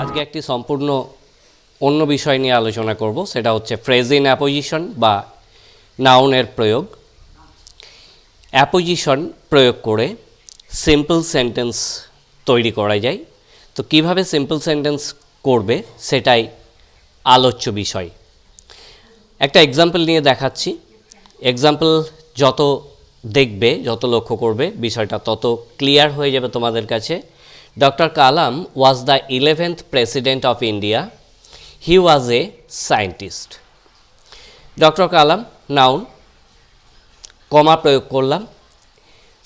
আজকে একটি সম্পূর্ণ অন্য বিষয় নিয়ে আলোচনা করব, সেটা হচ্ছে ফ্রেজ ইন অ্যাপোজিশন বা নাউনের প্রয়োগ। অ্যাপোজিশন প্রয়োগ করে সিম্পল সেন্টেন্স তৈরি করা যায়। তো কিভাবে সিম্পল সেন্টেন্স করবে সেটাই আলোচ্য বিষয়। একটা এক্সাম্পল নিয়ে দেখাচ্ছি। এক্সাম্পল যত দেখবে, যত লক্ষ্য করবে, বিষয়টা তত ক্লিয়ার হয়ে যাবে তোমাদের কাছে। Doctor Kalam was the 11th president of India. He was a scientist. Doctor Kalam noun, comma প্রয়োগ করলাম।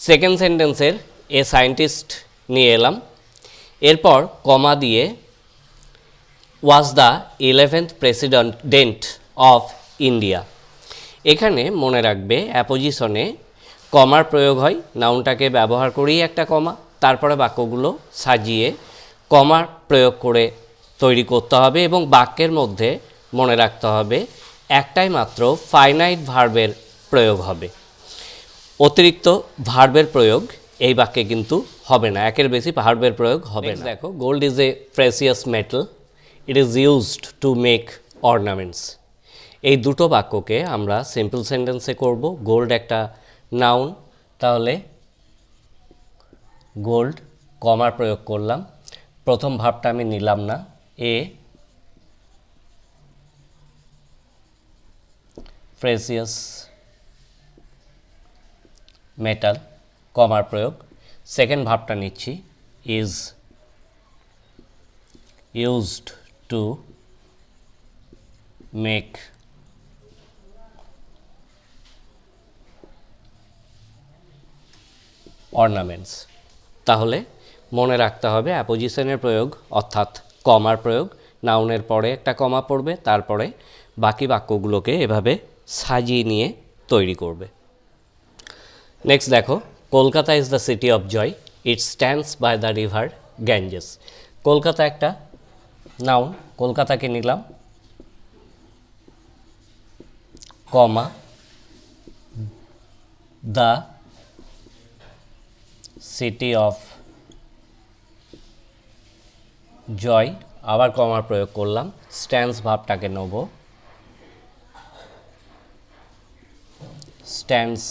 সেকেন্ড সেন্টেন্সের এ সায়েন্টিস্ট নিয়ে এলাম। এরপর কমা দিয়ে ওয়াজ the 11th president of India. এখানে মনে রাখবে অ্যাপোজিশনে কমার প্রয়োগ হয়, নাউনটাকে ব্যবহার করেই একটা কমা, তারপরে বাক্যগুলো সাজিয়ে কমার প্রয়োগ করে তৈরি করতে হবে এবং বাক্যের মধ্যে মনে রাখতে হবে একটাই মাত্র ফাইনাইট ভার্বের প্রয়োগ হবে। অতিরিক্ত ভার্বের প্রয়োগ এই বাক্যে কিন্তু হবে না, একের বেশি ভার্বের প্রয়োগ হবে না। দেখো, gold is a precious metal, it is used to make ornaments. এই দুটো বাক্যকে আমরা সিম্পল সেন্টেন্সে করব। গোল্ড একটা নাউন, তাহলে গোল্ড কমার প্রয়োগ করলাম। প্রথম ভাবটা আমি নিলাম না, এ প্রেসিয়াস মেটাল, কমার প্রয়োগ। সেকেন্ড ভাবটা নিচ্ছি, is used to make ornaments. তাহলে মনে রাখতে হবে অ্যাপোজিশনের প্রয়োগ অর্থাৎ কমার প্রয়োগ, নাউনের পরে একটা কমা পড়বে, তারপরে বাকি বাক্যগুলোকে এভাবে সাজিয়ে নিয়ে তৈরি করবে। নেক্সট দেখো, Kolkata is the city of joy, it stands by the river Ganges. Kolkata একটা নাউন, কলকাতাকে নিলাম, comma the city of joy, আবার কমার প্রয়োগ করলাম। স্ট্যান্ডস ভাবটাকে নেব, stands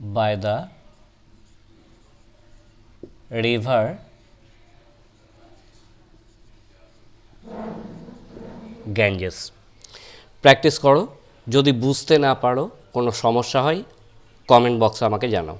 by the river Ganges. Practise করো, যদি বুঝতে না পারো, কোনো সমস্যা হয় কমেন্ট বক্সে আমাকে জানাও।